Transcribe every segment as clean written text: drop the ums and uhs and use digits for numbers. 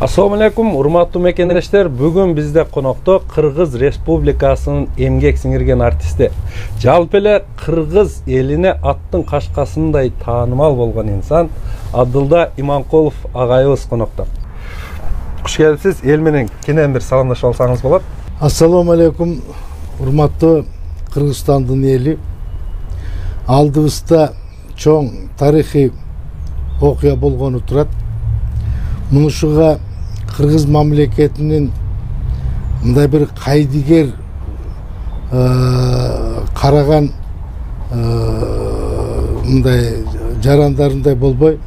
Assalamu alaikum, урматтуу мекендештер. Бүгүн бизде конокто Кыргыз Республикасынын эмгек сиңирген артисти, жалпы эле Кыргыз элине аттын кашкасындай таанымал болгон инсан Абдулда Иманкулов агайыбыз конокто. Куш келипсиз. Эл менен кенен бир саламдашып алсаңыз болот. Assalamu alaikum, урматтуу Кыргызстандын эли. Алдыбызда чоң тарыхый окуя болгону турат. Мунушуга Кыргыз мамлекетинин мындай бир кайдыгер караган мындай жарандарындай болбой,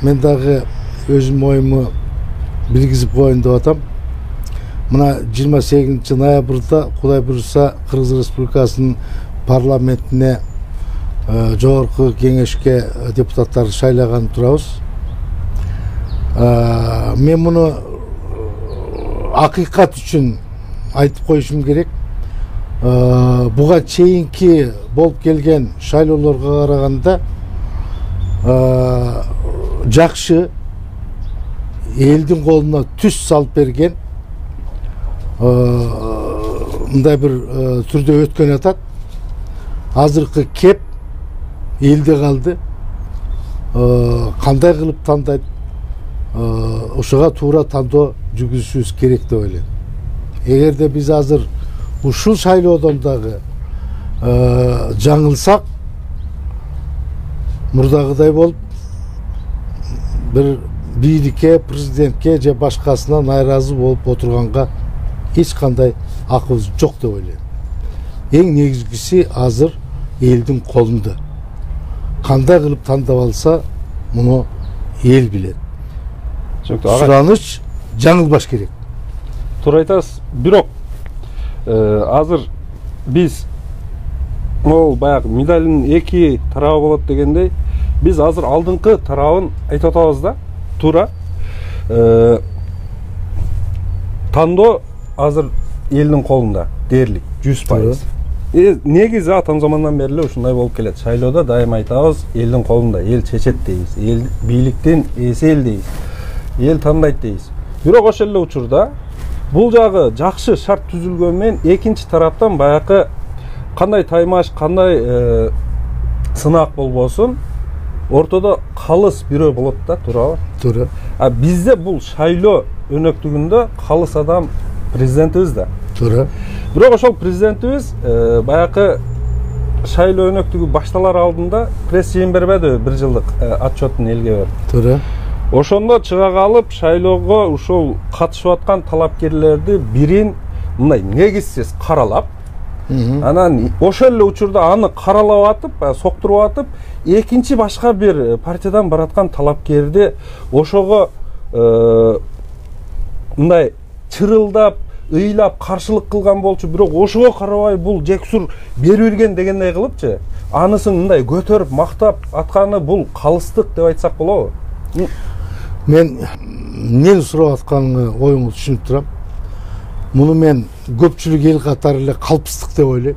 мен дагы өзүм оюму билгизип коеюн деп атам. Мына 28 ноябрда Кудай буйруса Кыргыз Республикасынын парламентине жогорку кеңешке депутаттарды шайлаган турабыз. Мен муну акыйкат үчүн айтып коюшум керек. Буга чейинки болуп келген шайлоолорго караганда жакшы элдин колуна түз салып берген мындай бир түрдө өткөн атат. Азыркы кеп элде калды. Кандай кылып тандайт? Ошого туура тандоо жүргүзүшүбүз керек деп ойлойм. Эгерде биз азыр ушул шайлоодон дагы жаңылсак, мурдагыдай болуп бир бийликке, президентке же башкасына найразы болуп отурганга эч кандай акыбыз жок деп ойлойм. Эң негизгиси азыр элдин колунда. Кандай кылып тандап алса, муну эл билет. Сураныч жаңылбаш керек. Туура айтасыз. Бирок азыр биз могул баягы медалдын эки тарабы болот дегендей, биз азыр алдыңкы тарабын айтып атабыз да. Туура. Тандоо азыр элдин колунда дээрлик 100%. Негизи атам замандан бери эле ушундай болуп келет. Шайлоодо дайыма айтабыз, элдин колунда, эл чечет дейбиз. Эл бийликтин ээси эл дейбиз. Эл тандайт дейбиз. Бирок ошол эле учурда бул жагы жакшы шарт түзүлгөн менен экинчи тараптан баягы кандай таймаш, кандай сынак болбосун, ортодо калыс бирөө болот да, туурабы? Туура. Бизде бул шайлоо өнөктүгүндө калыс адам президентибиз да. Туура. Бирок ошол президентибиз баягы шайлоо өнөктүгү башталар алдында пресс-жыйын бербеди, 1 жылдык отчетун элге берди. Туура. Ошондо чыга калып, шайлоого ушул катышып аткан талапкерлерди бирин мындай негизсиз каралап, анан ошол эле учурда аны каралап атып, соктуруп атып, экинчи башка бир партиядан бараткан талапкерди ошого мындай чырылдап, ыйлап каршылык кылган болчу, бирок ошого карабай бул жексур берилген дегендей кылыпчы, анысын мындай көтөрүп, мактап атканы бул калыстык деп айтсак болобу? Мен эмнени сурап атканыңы оюңду түшүнүп турам. Муну мен көпчүлүк эл катары эле калпыстык деп ойлойм.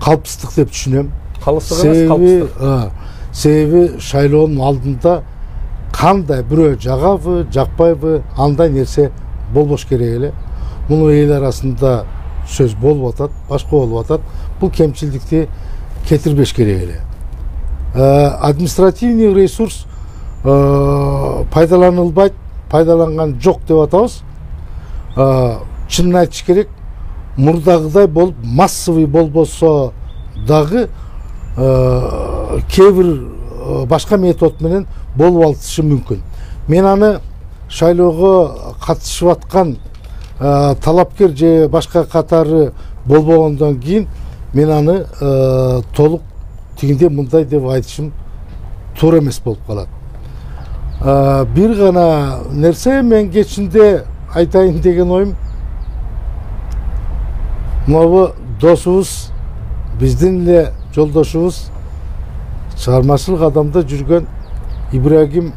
Калпыстык деп түшүнөм. Калыстык эмес, калпыстык. Себеби шайлоонун алдында кандай бирөө жагабы, жакпайбы, андай нерсе болбош керек эле. Муну эл арасында сөз болуп атат, башка болуп атат. Бул кемчилдикти кетирбеш керек эле. Административный ресурс пайдаланылбайт, пайдаланган жок деп атабыз. Чынын айтыш керек, мурдагыдай болуп массовый болбосо дагы кээ бир башка метод менен болуп алышы мүмкүн. Мен аны шайлоого катышып аткан талапкер же башка катары болбогондон кийин мен аны толук тигинде мындай деп айтышым туура эмес болуп калат. Бир гана нерсе мен кечинде айтайын деген оюм, могу досубуз, биздин эле жолдошубуз, чыгармачылык адамда жүргөн Ибрагим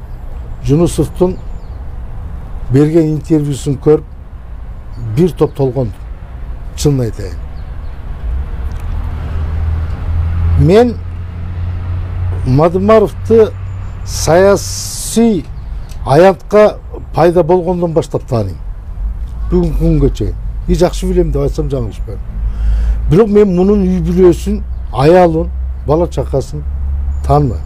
Жунусовдун берген интервьюсун көрүп бир топ толгондум. Чынын айтайын. Мен Мадымаровты саясий аянтка пайда болгондон баштап тааныйм. Бүгүнкү күнгө чейин. Жакшы билем деп айтсам жаңылышпайм. Бирок мен мунун үй бүлөсүн, аялын, бала чакасын таанымайм.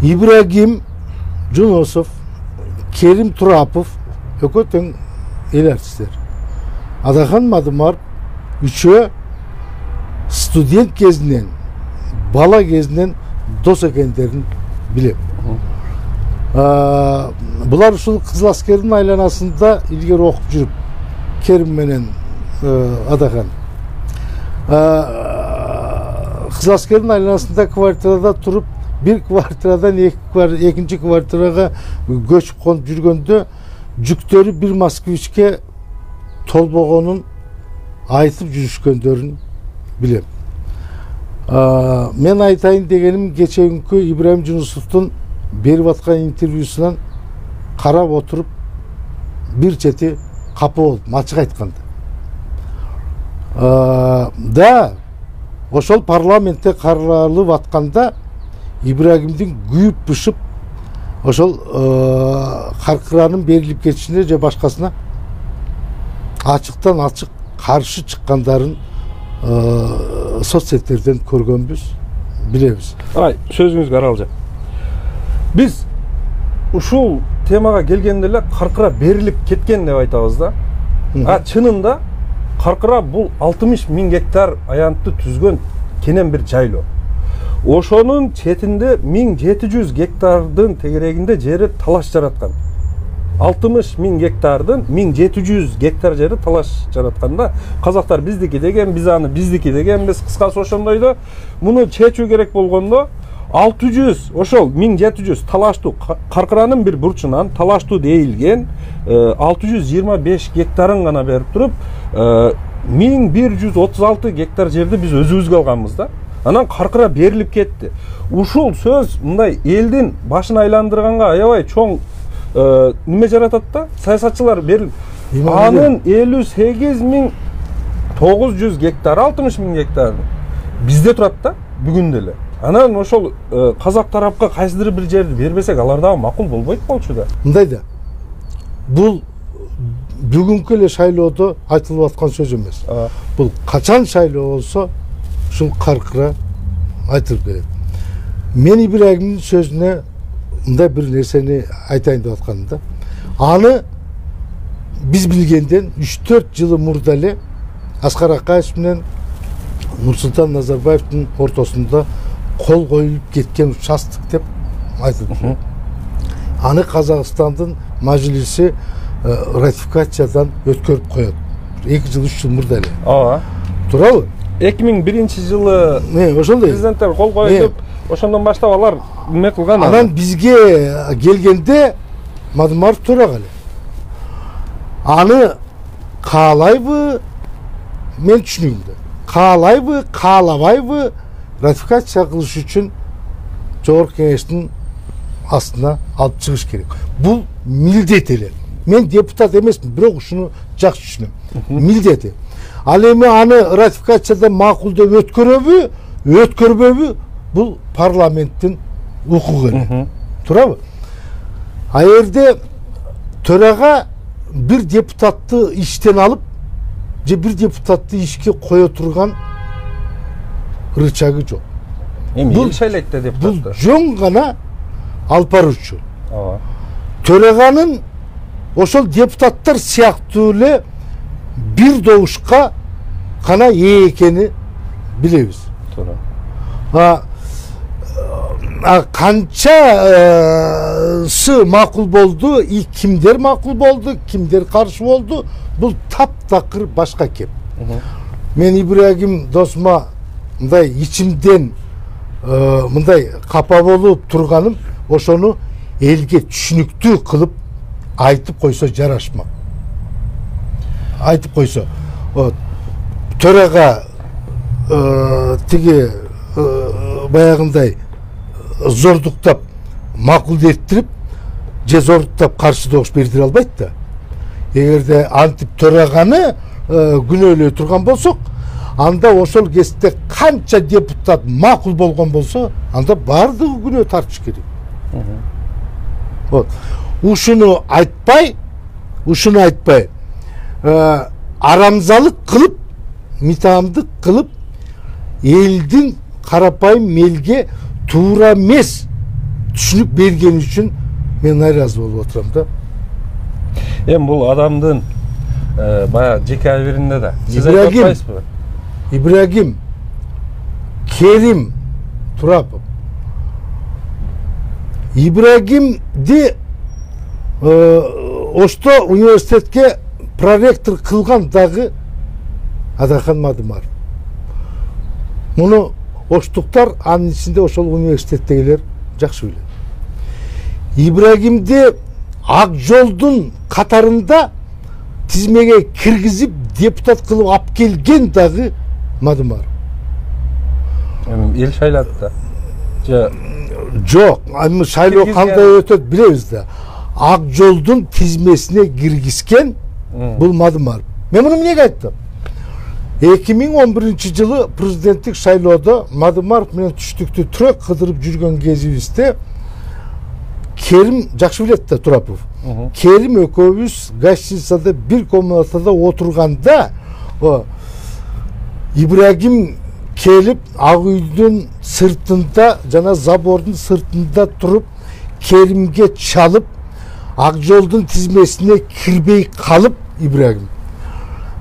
Ибрагим Жуносов, Керим Турапов экөө тең эл артисттер. Адахан Мадымар үчөө студент кезинен, бала кезинен дос экендерин билем. Булар ушул Кызыл Аскердин айланасында илгери окуп жүрүп, Керим менен Адахан. Кызыл Аскердин айланасында квартирада туруп, bir kvartiradan ekинчи kvartiraga көчүп конуп жүргөндө жүктөрү bir Москвичке толбогонун айтып жүрүшкөндөрүн билем. Мен айтайын дегеним кечеүнкү Ибрагим Жунусовдун берип аткан интервьюсунан карап отуруп бир чети капа болдум, ачык айтканда. Да, ошол парламентте каралып атканда Ибрагимдин күйүп бышып ошол каркыранын берилип кетишине же башкасына ачыктан ачык каршы чыккандарын соцсеттерден көргөнбүз, билебиз. Сөзүңүзгө аралжа. Биз ушул темага келгенде эле каркыра берилип кеткен деп айтабыз да. Чынында каркыра бул 60 000 гектар аянтты түзгөн кенен бир жайлоо. Ошонун четинде 1700 гектардын тегерегинде жери талаш жараткан. 60 000 гектардын 1700 гектар жери талаш жаратканда казактар биздики деген, биз аны биздики дегенбиз. Кыскасы ошондойдо муну чечүү керек болгондо 600 ошол 1700 талаштуу каркыранын бир бурчунан талаштуу дейилген 625 гектарын гана берип туруп 1136 гектар жерди биз өзүбүзгө алганбыз да. Анан каркыра берилип кетти. Ушул сөз мындай элдин башын айландырганга аябай чоң неме жаратат да. Саясатчылар берилип анын 58.900 гектар, 60 000 гектар бизде турат да бүгүн деле. Анан ошол казак тарапка кайсыдыр бир жерди бербесек, алар дагы макул болбойт болчу да. Мындай да. Бул бүгүнкү эле шайлоодо айтылып аткан сөз эмес. Бул качан шайлоо болсо ушул каркыра айтылып келет. Мен Ибрагимдин сөзүнө мындай бир нерсени айтайын деп атканым да. Аны биз билгенден 3-4 жылы мурда эле Аскар Акаев менен Нурсултан Назарбаевдин ортосунда кол коюлуп кеткен участок деп айтылды. Аны Казакстандын мажлиси ратификациядан өткөрүп коет. 2 жыл 3 жыл мурда эле. Туурабы? 2001-жылы президенттер кол коюп, ошондон баштап алар неме кылган. Анан бизге келгенде Мадымаров төрага эле. Аны каалайбы? Мен түшүнүгүмдө. Каалайбы, каалабайбы ратификация кылыш үчүн Жогорку Кеңештин астына алып чыгыш керек. Бул милдет эле. Мен депутат эмесмин, бирок ушуну жакшы түшүнөм. Милдети. Ал эми аны ратификациядан макулдоп өткөрбөбү бул парламенттин укугу эле. Туурабы? А жерде төрага бир депутатты иштен алып, же бир депутатты ишке кое турган рычагы жок. Бул шайлайт да депутаттар. Бул жөн гана алып баруучу. Төраганын ошол депутаттар сыяктуу эле бир добушка гана ээ экени билебиз. Туура. Канчасы макул болду, кимдер макул болду, кимдер каршы болду, бул таптакыр башка кеп. Мен Ибрагим досума мындай ичимден мындай капа болуп турганым, ошону элге түшүнүктүү кылып айтып койсо жарашмак. Айтып койсо, төрага тиги баягындай зордуктап макулдеттирип же зордуктап каршы добуш бердире албайт да. Эгерде антип төраганы күнөөлөй турган болсок, анда ошол кезде канча депутат макул болгон болсо, анда баардыгы күнөө тартыш керек. ушуну айтпай арамзалык кылып, митамдык кылып, элдин карапайым элге туура эмес түшүнүк берген үчүн мен нааразы болуп отурам да. Эми бул адамдын баягы жеке абиринде да. Сиз айтып атпайсызбы? Ибрагим Керим Турапов. Ибрагимди Ошто университетке проректор кылган дагы Адахан Мадымаров. Муну оштуктар анын ичинде ошол университеттегилер жакшы билет. Ибрагимди Ак Жолдун катарында тизмеге киргизип депутат кылып алып келген дагы Мадымаров. Эл шайлады да. Жок, шайлоо кандай өтөт билебиз да. Ак Жолдун тизмесине киргизген бул Мадымаров. Мен муну эмнеге айттым? 2011-жылы президенттик шайлоодо Мадымаров менен түштүктү түрөк кыдырып жүргөн кезибизде Керим жакшы билет да Турапов. Керим экөөбүз гостиницада бир комнатада отурганда Ибрагим келип ак үйдүн сыртында жана забордун сыртында туруп Керимге чалып Ак Жолдун тизмесине кирбей калып Ибрагим.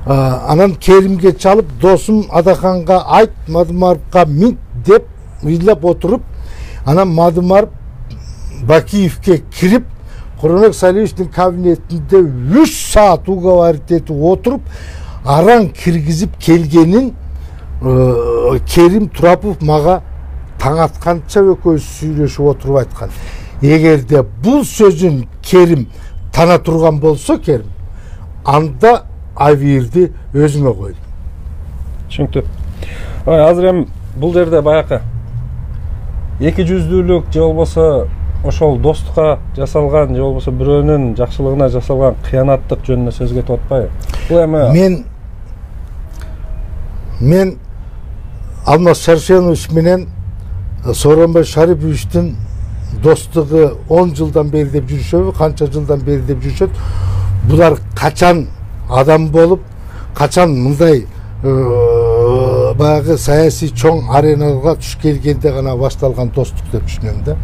Анан Керимге чалып досум Адаханга айт, Мадымаровга мин деп ыйлап отуруп, анан Мадымаров Бакиевке кирип, Курманбек Салиевичтин кабинетинде 3 саат уговаривать этип отуруп, араң киргизип келгенин Керим Турапов мага таң атканча экөөбүз сүйлөшүп отуруп айткан. Эгерде бул сөзүн Керим тана турган болсо Керим, анда Авирди өзүңө кой. Түшүнүктүү. Азыр эми бул жерде баягы эки жүздүүлүк же болбосо ошол достукка жасалган же болбосо бирөөнүн жакшылыгына жасалган кыянаттык жөнүндө сөз кетип атпайбы? Бул эми мен Алмаз Шаршенович менен Сооронбай Шариповичтин достугу 10 жылдан бери деп жүрүшөбү, канча жылдан бери деп жүрүшөт. Булар качан адам болуп, качан мындай баягы саясий чоң ареналарга түшүп келгенде гана башталган достук деп түшүнөм да.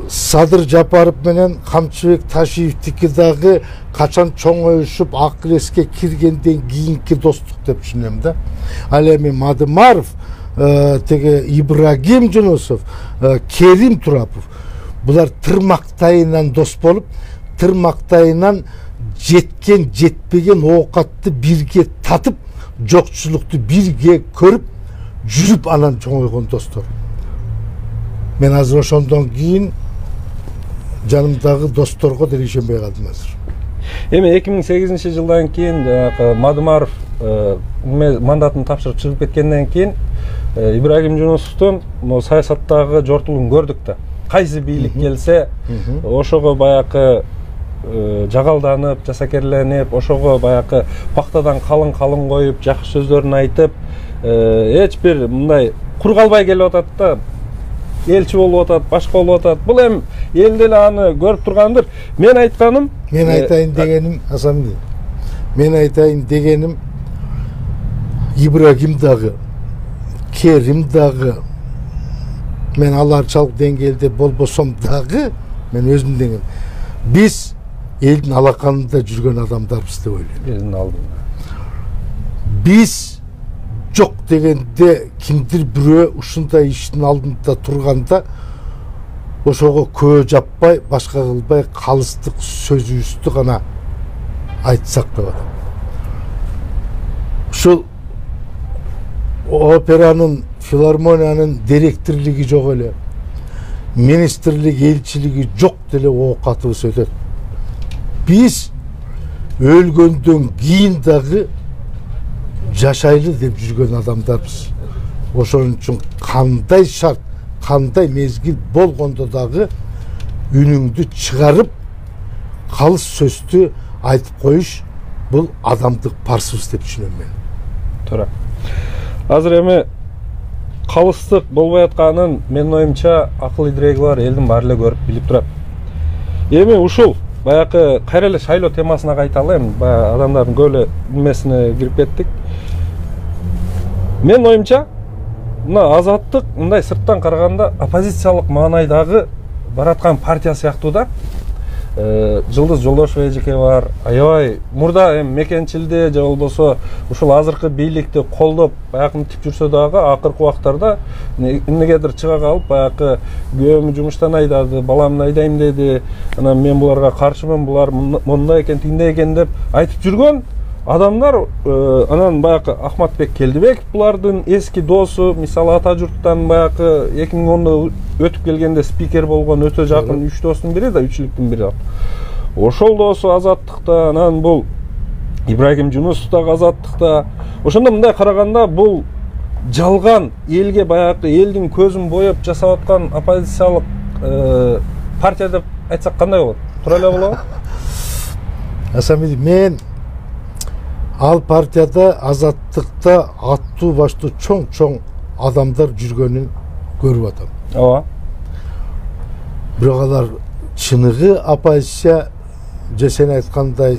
Садыр Жапаров менен Камчыбек Ташиевдики дагы качан чоңоюшуп ак килеске киргенден кийинки достук деп түшүнөм да. Ал эми Мадымаров, теге Ибрагим Жунусов, Керим Турапов булар тырмактайынан дос болуп, тырмактайынан жеткен жетпеген оокатты бирге татып, жокчулукту бирге көрүп, жүрүп анан чоңойгон достор. Мен азыр ошондон кийин жанымдагы досторго деле ишенбей калдым азыр. Эми 2008-жылдан кийин Мадымаров мандатын тапшырып чыгып кеткенден кийин Ибрагим Жунусовдун саясаттагы жортулугун көрдүк да. Кайсы бийлик келсе, ошого баягы жагалданып, жасакерленип, ошого баягы пактадан калың коюп, жакшы сөздөрүн айтып, эч бир мындай кур калбай келип атат да. Элчи болуп атат, башка болуп атат. Бул эми эл деле аны көрүп тургандыр. Мен айтканым, мен айтайын дегеним Асанбек. Мен айтайын дегеним Ибрагим дагы, Керим дагы, мен аларчалык деңгээлде болбосом дагы, мен өзүм дегеним. Биз элдин алаканында жүргөн адамдарбыз деп ойлойм. Элдин алдында. Биз жок дегенде кимдир бирөө ушундай иштин алдында турганда ошого көө жаппай, башка кылбай калыстык сөзүбүздү гана айтсак деп атам. Ушул операнын, филармониянын директорлуги жок эле, министрлик, элчилиги жок деле оокатыбыз өтөт. Биз өлгөндөн кийин дагы жашайлы деп жүргөн адамдарбыз. Ошон үчүн кандай шарт, кандай мезгил болгондо дагы үнүңдү чыгарып, калыс сөздү айтып коюш бул адамдык парсыбыз деп түшүнөм мен. Туура. Азыр эми калыстык болбой атканын менин оюмча акыл идиреги бар элдин баары эле көрүп билип турат. Эми ушул баягы кайра эле шайлоо темасына кайталы. Эми баягы адамдардын көп эле немесине кирип кеттик. Мен оюмча мына Азаттык мындай сырттан караганда оппозициялык маанайдагы бараткан партия сыяктуу да. Жылдыз Жолдошева эжеке бар, аябай мурда эми мекенчилде же болбосо ушул азыркы бийликти колдоп баягынтип жүрсө дагы акыркы убактарда эмнегедир чыга калып баягы күйөөмү жумуштан айдады, баламды айдайм деди, анан мен буларга каршымын, булар мындай экен, тиндей экен деп айтып жүргөн адамдар, анан баягы Ахматбек Келдибеков булардын эски досу, мисалы ата журттан баягы 2010 өтүп келгенде спикер болгон өтө жакын 3 достун бири да, үчүлүктүн бири. Ошол досу Азаттыкта, анан бул Ибрагим Жунусов да Азаттыкта. Ошондо мындай караганда бул жалган элге баягы элдин көзүн боеп жасап аткан оппозициялык партия деп айтсак кандай болот? Туура эле болобу? Асамиди, мен ал партияда Азаттыкта аттуу баштуу чоң адамдар жүргөнүн көрүп атам. Ооба. Бирок алар чыныгы оппозиция же сен айткандай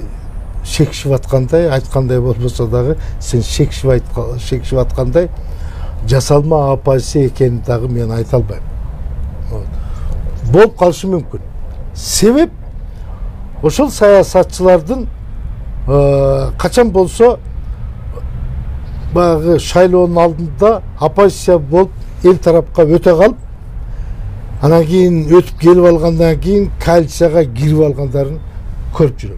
шекишип аткандай, айткандай болбосо дагы сен шекишип аткандай жасалма оппозиция экенин дагы мен айта албайм. Болуп калышы мүмкүн. Себеп ошол саясатчылардын качан болсо баягы шайлоонун алдында оппозиция болуп эл тарапка өтө калып, анан кийин өтүп келип алгандан кийин коалицияга кирип алгандарын көрүп жүрөм.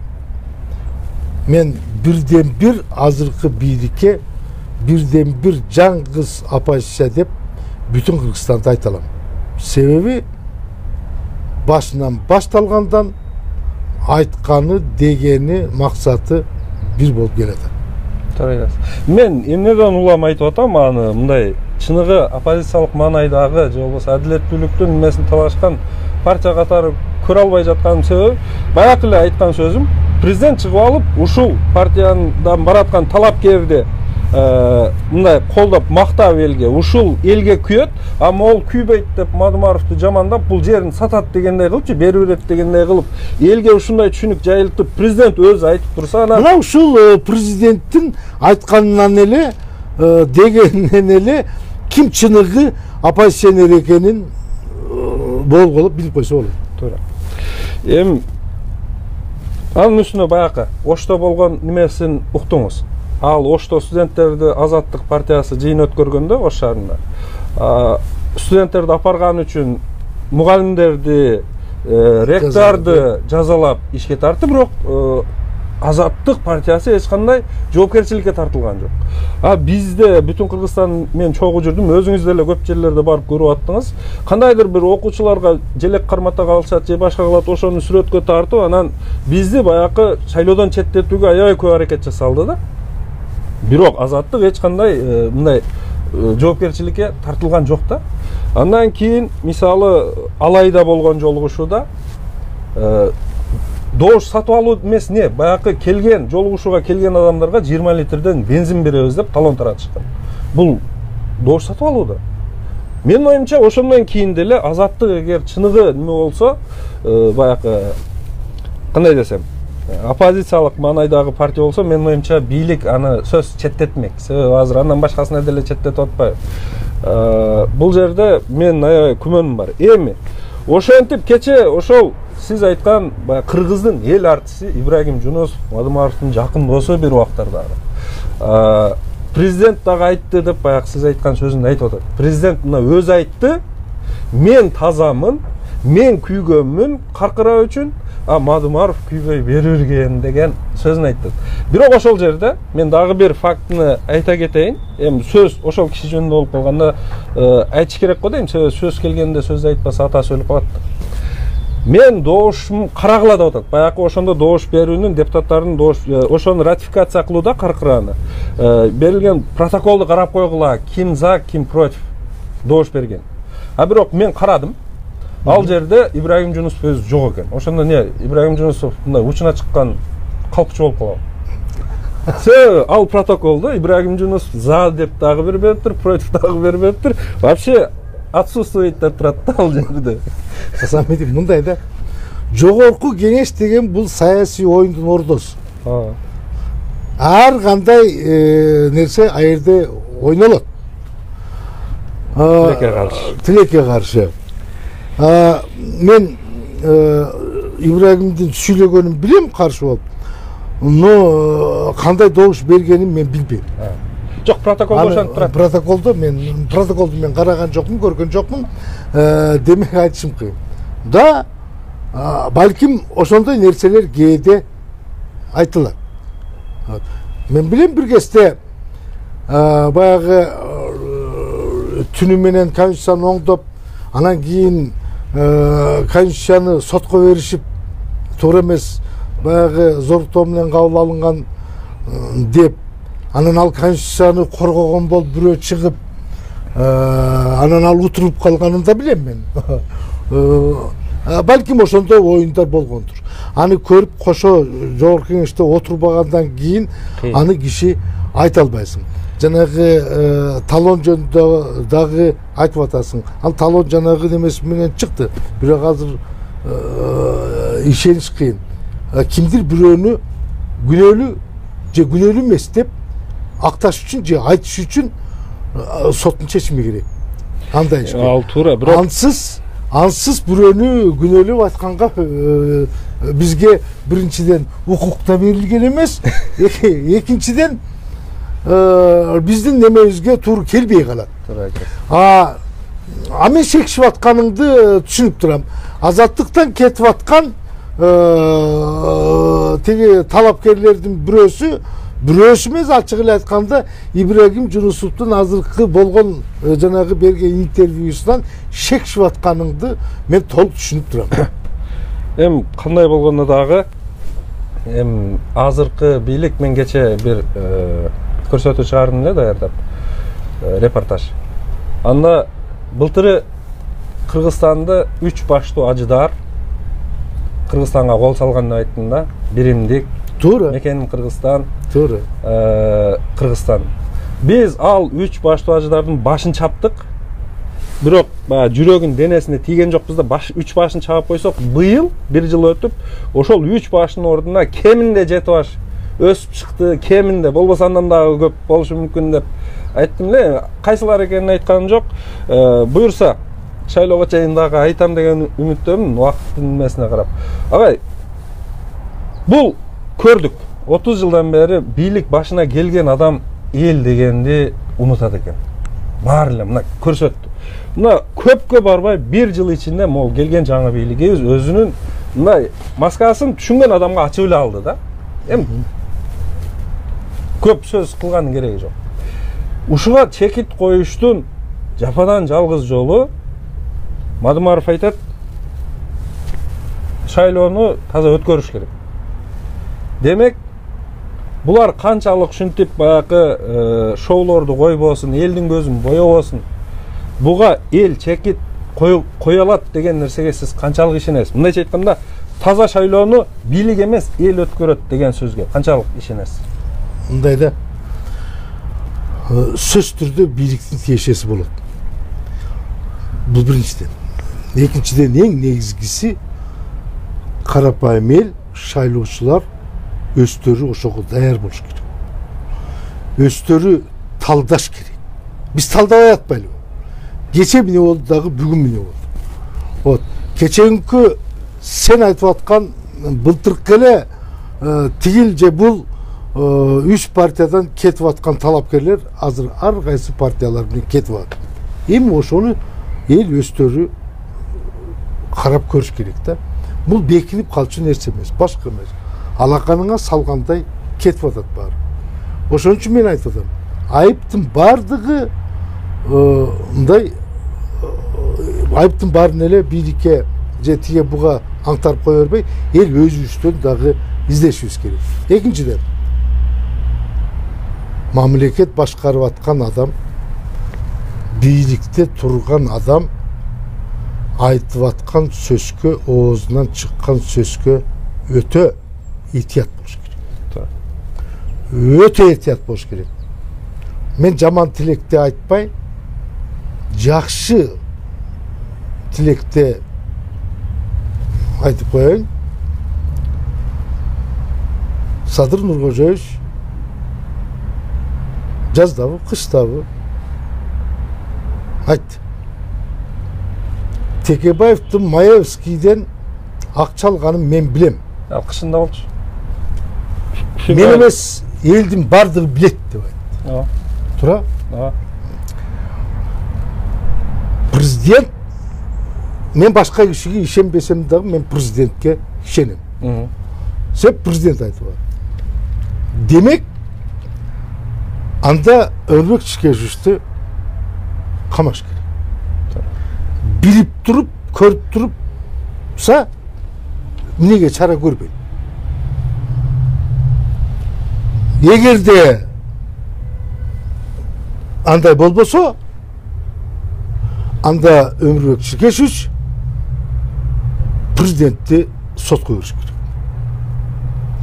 Мен бирден бир азыркы бийликке бирден бир жаңгыз оппозиция деп бүтүн Кыргызстанды айта алам. Себеби башынан башталгандан айтканы, дегени, максаты бир болуп келатат. Мен эмнеден улам айтып атам, аны мындай чыныгы оппозициялык маанайдагы же болбосо адилеттүүлүктүн немесин талашкан партия катары көрө албай жатканын себеби, баягы эле айткан сөзүм, президент чыгып алып ушул партиядан бараткан талапкерди мындай колдоп мактап элге, ушул элге күйөт, ама ол күйбөйт деп Мадумаровду жамандап, бул жерин сатат дегендей кылыпчы, берип берет дегендей кылып, элге ушундай түшүнүк жайылтып, президент өзү айтып турса, анан мына ушул президенттин айтканынан эле, дегенинен эле ким чыныгы оппозиционер экенин болгулуп билип койсо болот. Туура. Эми анын үстүнө баягы Ошто болгон немесин уктуңуз. Ал Ошто студенттерди Азаттык партиясы жыйын өткөргөндө Ош шаарында студенттерди апарган үчүн мугалимдерди, ректорду жазалап ишке тартты, бирок Азаттык партиясы эч кандай жоопкерчиликке тартылган жок. Бизде бүтүн Кыргызстан мен чогуу жүрдүм, өзүңүз деле көп жерлерде барып көрүп аттыңыз. Кандайдыр бир окуучуларга желек кармата калышат же башка кылат, ошону сүрөткө тартып, анан бизди баягы шайлоодон четтетүүгө аябай көп аракет жасалды да. Бирок Азаттык эч кандай мындай жоопкерчиликке тартылган жок да. Андан кийин мисалы Алайда болгон жолугушууда добуш сатып алуу эмес, не, баягы келген жолугушууга келген адамдарга 20 литрден бензин беребиз деп талон таратышкан. Бул добуш сатып алуу да. Менин оюмча ошондон кийин деле Азаттык эгер чыныгы неме болсо, баягы кандай десем, оппозициялык маанайдагы партия болсо, менин оюмча бийлик аны сөз четтетмек. Себеби азыр андан башкасына деле четтетип атпайбы. Бул жерде мен аябай күмөнүм бар. Эми ошентип кече ошол сиз айткан кыргыздын эл артиси Ибрагим Жунусов, Мадумаровдун жакын досу бир убактарда. Президент дагы айтты деп баягы сиз айткан сөзүндө айтып атат. Президент мына өзү айтты, мен тазамын, мен күйгөнмүн каркыраа үчүн, Мадумаров күйбөй бербеген деген сөзүн айтты. Бирок ошол жерде мен дагы бир фактыны айта кетейин. Эми сөз ошол киши жөнүндө болуп калганда айтыш керек го дейм, себеби сөз келгенде сөз айтпаса атасы өлүп калат. Мен добушум карагыла деп атат. Баягы ошондо добуш берүүнүн депутаттардын ошону ратификация кылууда каркырааны берилген протоколду карап койгула, ким за, ким против добуш берген. Бирок мен карадым. Ал жерде Ибрагим Жунусов өзү жок экен. Ошондо не, Ибрагим Жунусов мындай учуна чыккан калпчы болуп калат. Ал протоколду Ибрагим Жунусов за деп дагы берип бериптир, против дагы берип бериптир. Вообще отсутствует деп турат да ал жерде. Мындай да. Жогорку кеңеш деген бул саясий оюндун ордосу. Ар кандай нерсе ал жерде ойнолот. Тилекке каршы. Мен Ибрагимдин сүйлөгөнүн билем каршы болуп. Но кандай добуш бергенин мен билбейм. Жок, протоколдо ошентип турат. Протоколду мен караган жокмун, көргөн жокмун. Демек айтышым кыйын. Да, балким ошондой нерселер кээде айтылат. Мен билем бир кезде баягы түнү менен Конституцияны оңдоп, анан кийин Конституцияны сотко беришип, туура эмес баягы зорлуктоо менен кабыл алынган деп, анан ал Конституцияны коргогон болуп бирөө чыгып, анан ал утуруп калганын да билем мен. Балким ошондой оюндар болгондур. Аны көрүп кошо жогорку кеңеште отурбагандан кийин аны киши айта албайсың. Жанагы талон жөнүндө дагы айтып атасың. Ал талон жанагы немеси менен чыкты. Бирок азыр ишениш кыйын. Кимдир бирөөнү күнөөлүү же күнөөлүү эмес деп акташ үчүн же айтыш үчүн соттун чечими керек. Андай иш. Ал туура, бирок ансыз бирөөнү күнөөлөп айтканга бизге биринчиден укук да берилген эмес, экинчиден биздин немебизге туура келбей калат. Мен шекишип атканыңды түшүнүп турам. Азаттыктан кетип аткан тиги талапкерлердин бирөөсү эмес, ачык эле айтканда Ибрагим Жунусовдун азыркы болгон жанагы берген интервьюсунан шекишип атканыңды мен толук түшүнүп турам. Кандай болгондо дагы азыркы бийлик, мен кече бир көрсөтүү чыгардым эле даярдап, репортаж. Анда былтыры Кыргызстанды 3 баштуу ажыдар Кыргызстанга кол салган деп айттым да. Биримдик, туура. Мекеним Кыргызстан, туура. Кыргызстан. Биз ал 3 баштуу ажыдардын башын чаптык. Бирок жүрөгүн денесине тийген жокпуз да, 3 башын чаап койсок, быйыл 1 жыл өтүп, ошол 3 башынын ордуна кеминде 7 баш өсүп чыкты, кеминде, болбосо андан дагы көп болушу мүмкүн деп айттым эле. Кайсылар экенин айтканым жок. Буюрса шайлоого чейин дагы айтам деген үмүттөмүн, убакыттын эмесине карап. Агай, бул көрдүк. 30 жылдан бери бийлик башына келген адам эл дегенди унутат экен. Баары эле мына көрсөттү. Мына көпкө барбай 1 жыл ичинде могу келген жаңы бийлигибиз өзүнүн мындай маскасын түшүнгөн адамга ачып эле алды да. Көп сөз кылганын кереги жок. Ушуга чекит коюштун жападан жалгыз жолу, Мадымаров айтат, шайлоону таза өткөрүш керек. Демек, булар канчалык ушинтип баягы шоулорду койбосун, элдин көзүн боебосун, буга эл чекит кое алат деген нерсеге сиз канчалык ишенесиз? Мындайча айтканда, таза шайлоону бийлик эмес, эл өткөрөт деген сөзгө канчалык ишенесиз? Мындай да, сөз түрдө бийликтин тиешеси болот. Бул биринчиден. Экинчиден эң негизгиси карапайым эл, шайлоочулар өздөрү ошого даяр болуш керек. Өздөрү талдаш керек. Биз талдабай атпайлыбы? Кече эмне болду дагы бүгүн эмне болду? Кечеинки сен айтып аткан былтыркы эле тигил же бул 3 партиядан кетип аткан талапкерлер азыр ар кайсы партиялар менен кетип атат. Эми ошону эл өздөрү карап көрүш керек да. Бул бекинип калчу нерсе эмес, башка эмес. Алаканыңа салгандай кетип атат баары. Ошон үчүн мен айтып атам, айыптын бардыгы мындай айыптын баарын эле бийликке же тиге буга аңтарып кое бербей, эл өзүбүздөн дагы издешибиз керек. Экинчиден, мамлекет башкарып аткан адам, бийликте турган адам айтып аткан сөзгө, оозунан чыккан сөзгө өтө этият болуш керек. Өтө этият болуш керек. Мен жаман тилекте айтпай, жакшы тилекте айтып коеюн. Садыр Нуркожоевич жаздабы, кыштабы айтты. Текебаевдин Маевскийден акча алганын мен билем. Ал кышында болчу. Мен эмес, элдин бардыгы билет деп айтты. Ооба. Туура? Ооба. Президент, мен башка кишиге ишенбесем дагы мен президентке ишенем. Сеп президент айтып бар. Демек, анда Өрбек Чикешевичти камаш керек. Билип туруп, көрүп турупса, эмнеге чара көрбөйт. Эгерде андай болбосо, анда Өрбек Чикешевич президентти сотко бериш керек.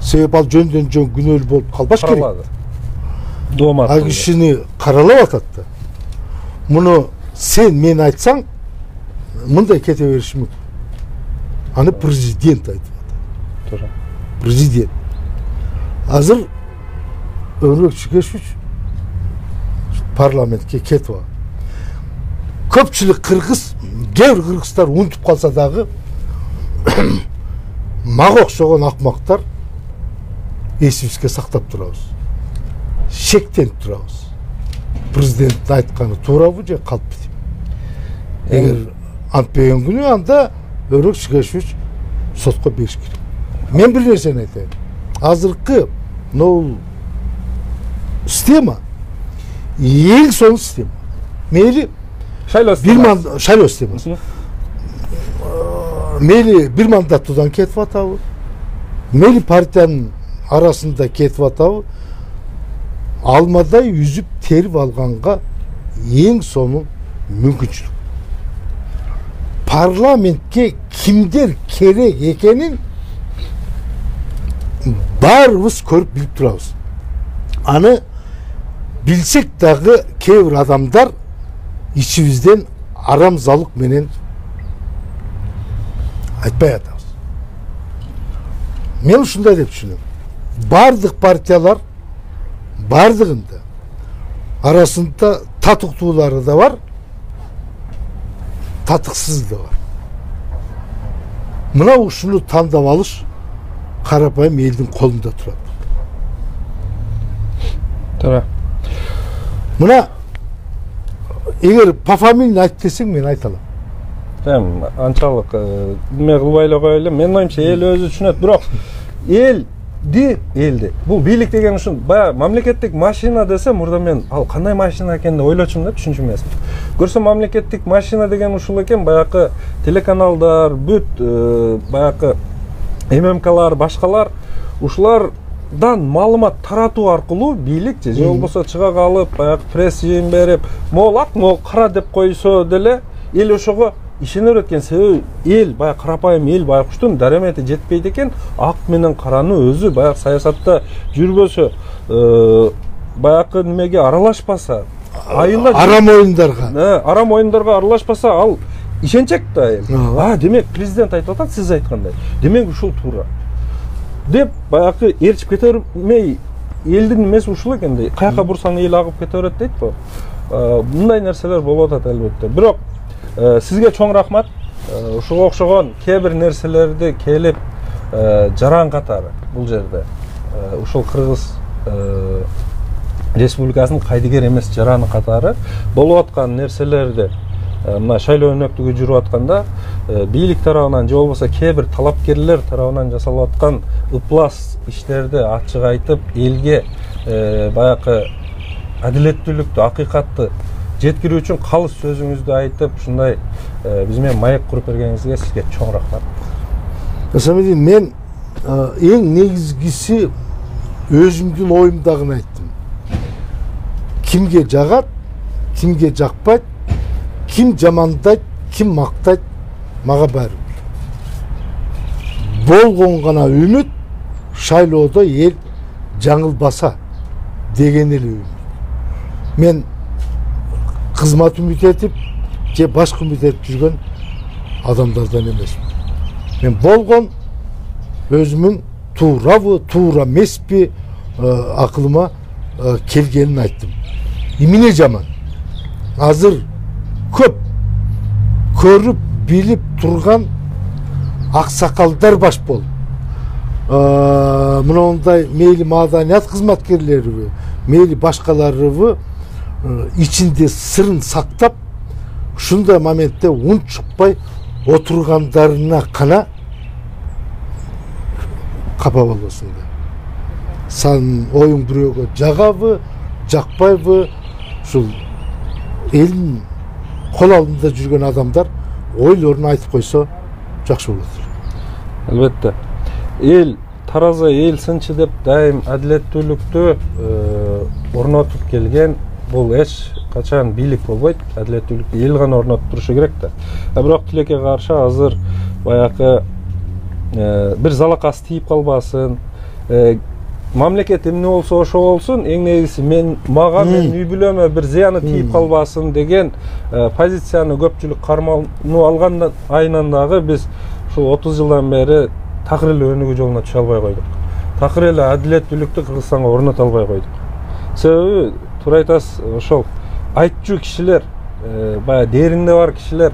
Себеп ал жөндөн жөн күнөөлүү болуп калбаш керек. Ал кишини каралап атат да. Муну сен мен айтсаң, мындай кете бериши мүмкүн. Аны президент айтып атат. Туура. Президент. Азыр Өрбек Чикешевич парламентке кетип алды. Көпчүлүк кыргыз, кээ бир кыргыздар унутуп калса дагы, мага окшогон акмактар эсибизге сактап турабыз. Шектенип турабыз. Президент айтканы туурабы же калппы дейм. Эгер антпеген күнү анда Өрбек Чикешевич сотко бериш керек. Мен бир нерсени айтайын. Азыркы могул система эң сонун система. Мейли шайлоо системасы. Мейли бир мандаттуудан кетип атабы, мейли партиянын арасында кетип атабы, алмадай үзүп терип алганга эң сонун мүмкүнчүлүк. Парламентке кимдер керек экенин баарыбыз көрүп билип турабыз. Аны билсек дагы кээ бир адамдар ичибизден арамзалык менен айтпай атабыз. Мен ушундай деп түшүнөм. Бардык партиялар бардыгында арасында татыктуулары да бар, татыксыз да бар. Мына ушуну тандап алыш карапайым элдин колунда турат. Туура. Мына эгер по фамилия айт десең мен айта алам. Эми анчалык неме кылбай эле кое элем. Менин оюмча эл өзү түшүнөт, бирок элди. Бул бийлик деген ушун баягы мамлекеттик машина десе, мурда мен ал кандай машина экенин ойлочумун да, түшүнчү эмесмин. Көрсөм мамлекеттик машина деген ушул экен, баягы телеканалдар, бүт баягы ММКлар, башкалар ушулардан маалымат таратуу аркылуу бийлик же болбосо чыга калып, баягы пресс жыйын берип, могул ак, могул кара деп койсо деле эл ошого ишене берет экен. Себеби эл баягы карапайым эл байкуштун даремети жетпейт экен. Ак менен караны өзү баягы саясатта жүрбөсө, баягы немеге аралашпаса, айылда арам оюндарга аралашпаса, ал ишенчек да эл. Демек президент айтып атат, сиз айткандай. Демек ушул туура. Деп баягы ээрчип кете бермей, элдин эмеси ушул экен да. Каяка бурсаң эл агып кете берет дейтпи? Мындай нерселер болуп атат албетте. Бирок сизге чоң рахмат. Ушуга окшогон кээ бир нерселерди келип жаран катары бул жерде ушул Кыргыз Республикасынын кайдыгер эмес жараны катары болуп аткан нерселерди мына шайлоо өнөктүгү жүрүп атканда бийлик тарабынан же болбосо кээ бир талапкерлер тарабынан жасалып аткан ыплас иштерди ачык айтып, элге баягы адилеттүүлүктү, акыйкатты жеткирүү үчүн калыс сөзүңүздү айтып, ушундай биз менен маек куруп бергениңизге сизге чоң рахмат. Расамидин, мен эң негизгиси өзүмдүн оюмдагыны айттым. Кимге жагат, кимге жакпайт, ким жамандайт, ким мактайт, мага баары. Болгон гана үмүт шайлоодо эл жаңылбаса деген эле үмүт. Мен кызмат үмүт этип же башка үмүт этип жүргөн адамдардан эмесмин. Мен болгон өзümün туурабы, туура эмеспи акылыма келгенин айттым. Эмне жаман? Азыр көп көрүп, билип турган аксакалдар баш болуп, мындай мейли маданият кызматкерлерби, мейли башкаларыбы ичинде сырын сактап, ушундай моментте ун чыкпай отургандарына кана капа болбосуңдар. Сан оюң бирөөгө жагабы, жакпайбы, ушул элдин кол алдында жүргөн адамдар ойлорун айтып койсо жакшы болот. Албетте. Эл тараза, эл сынчы деп дайым адилеттүүлүктү орнотуп келген. Бул эч качан бийлик болбойт. Адилеттүүлүктү эл гана орнотуп турушу керек да. Бирок тилекке каршы азыр баягы бир залакасы тийип калбасын. Мамлекет эмне болсо ошо болсун, эң негизи мага мен үй бүлөмө бир зыяны тийип калбасын деген позицияны көпчүлүк карманып алгандан айынан дагы биз ушул 30 жылдан бери такыр эле өнүгүү жолуна түшө албай койдук. Такыр эле адилеттүүлүктү Кыргызстанга орното албай койдук. Себеби туура айтасыз, ошол айтчу кишилер, баягы дээринде бар кишилер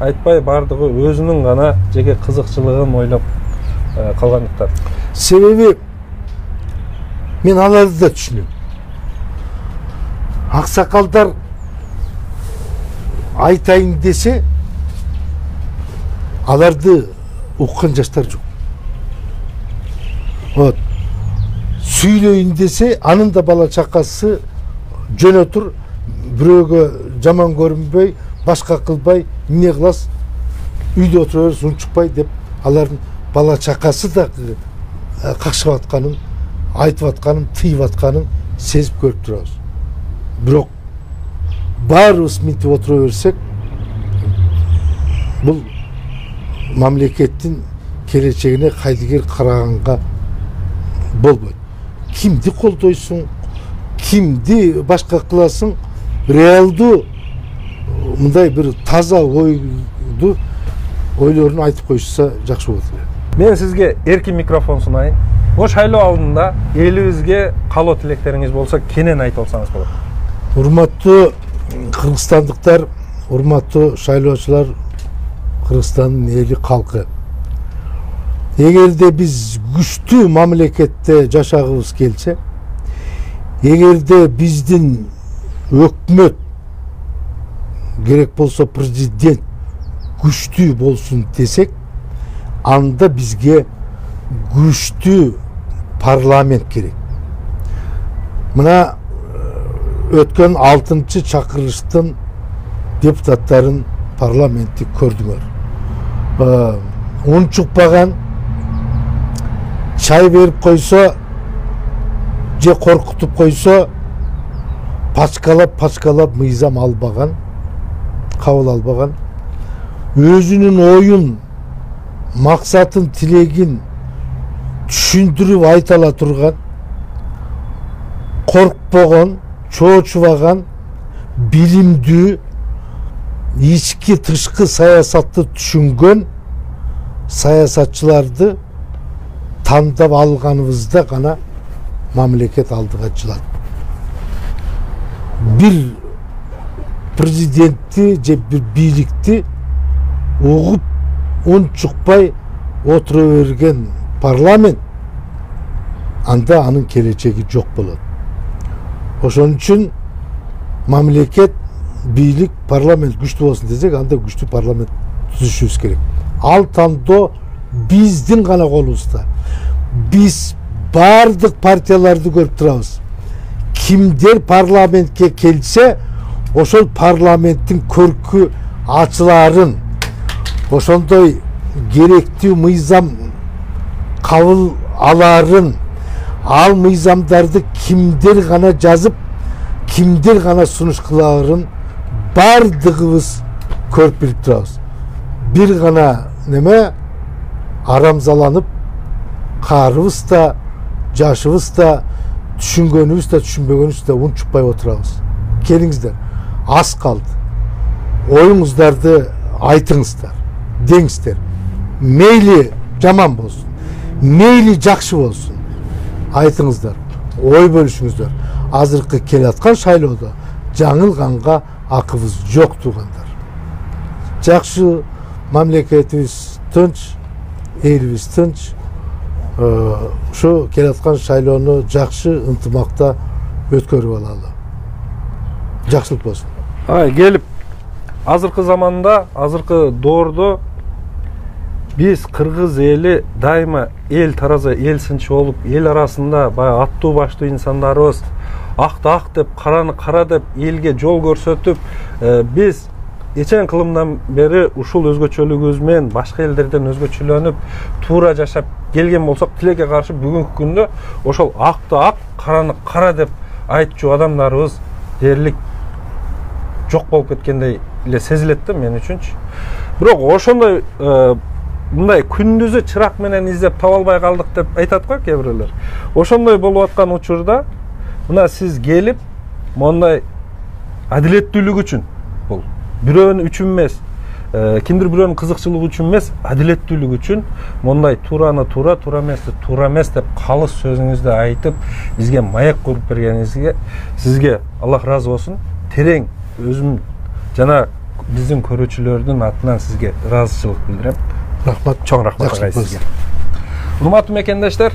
айтпай бардыгы өзүнүн гана жеке кызыкчылыгын ойлоп калгандыктан. Себеби мен аларды да түшүнөм. Аксакалдар айтайын десе, аларды уккан жаштар жок. Вот. Сүйлөйүн десе, анын да бала чакасы жөн отур, бирөөгө жаман көрүнбөй, башка кылбай, эмне кыласыз? Үйдө отура бериз, унчукпай деп, алардын бала чакасы да какшап атканын, айтып атканын, тыйып атканын сезип көрүп турабыз. Бирок баарыбыз минтип отура берсек, бул мамлекеттин келечегине кайдыгер караганга болбойт. Кимди колдойсуң, кимди башка кыласың, реалдуу мындай бир таза ойду, ойлорун айтып коюшса жакшы болот. Мен сизге эркин микрофон сунайын. Бул шайлоо алдында элибизге каалоо тилектериңиз болсо, кенен айтып алсаңыз болот. Урматтуу кыргызстандыктар, урматтуу шайлоочулар, Кыргызстандын эли калкы. Эгерде биз күчтүү мамлекетте жашагыбыз келсе, эгерде биздин өкмөт керек болсо президент күчтүү болсун десек, анда бизге күчтүү парламент керек. Мына өткөн 6-чы чакырылыштын депутаттарын парламентти көрдүңөр. Унчукпаган, чай берип койсо, же коркутуп койсо, пачкалап мыйзам албаган, кабыл албаган, өзүнүн оюн, максатын, тилегин түшүндүрүп айта ала турган, коркпогон, чоочубаган, билимдүү, ички тышкы саясатты түшүнгөн саясатчыларды тандап алганыбызда гана мамлекет алдыга жылат. Бир президентти же бир бийликти угуп унчукпай отура берген парламент, анда анын келечеги жок болот. Ошон үчүн мамлекет, бийлик, парламент күчтүү болсун десек, анда күчтүү парламент түзүшүбүз керек. Ал тандоо биздин гана колубузда. Биз бардык партияларды көрүп турабыз. Кимдер парламентке келсе, ошол парламенттин көркү ачыларын, ошондой керектүү мыйзам кабыл аларын, ал мыйзамдарды кимдер гана жазып, кимдер гана сунуш кыларын бардыгыбыз көрүп билип турабыз. Бир гана неме арамзаланып, каарыбыз да, жашыбыз да, түшүнгөнүбүз да, түшүнбөгөнүбүз да унчукпай отурабыз. Келиңиздер, аз калды. Оюңуздарды айтыңыздар, деңиздер. мейли жаман болsun, мейли жакшы болsun, айтыңыздар, ой бөлүшүңүздөр. Азыркы келаткан шайлоодо жаңылганга акыбыз жок туугандар. Жакшы, мамлекетибиз тынч, элибиз тынч. Şu келаткан шайлоону жакшы ынтымакта өткөрүп алалы. Жакшылык болсун. Келип азыркы заманда, азыркы доордо биз кыргыз эли дайыма эл тараза, эл сынчы болуп, эл арасында баягы аттуу баштуу инсандарыбыз акты ак деп, караны кара деп элге жол көрсөтүп, биз эчен кылымдан бери ушул өзгөчөлүгүбүз менен башка элдерден өзгөчөлөнүп туура жашап келген болсок, тилекке каршы бүгүнкү күндө ошол акты ак, караны кара деп айтчу адамдарыбыз дээрлик жок болуп кеткендей эле сезилет да мен үчүнчү. Бирок ошондой мындай күндүзү чырак менен издеп таба албай калдык деп айтат го кээ бирлер. Ошондой болуп аткан учурда мына сиз келип мондай адилеттүүлүк үчүн, бул бирөөнүн үчүн эмес, кимдир бирөөнүн кызыкчылыгы үчүн эмес, адилеттүүлүк үчүн мондай туураны туура, туура эмести туура эмес деп калыс сөзүңүздү айтып, бизге маек куруп бергениңизге сизге Аллах ыраазы болсун. Терең өзүм жана биздин көрүүчүлөрдүн атынан сизге ыраазычылык билдирем. Рахмат, чоң рахмат сизге. Урматтуу мекендештер,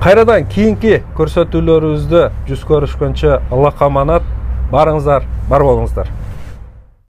кайрадан кийинки көрсөтүүлөрүбүздө жүз көрүшкөнчө Аллахка аманат, барыңыздар, бар болуңуздар.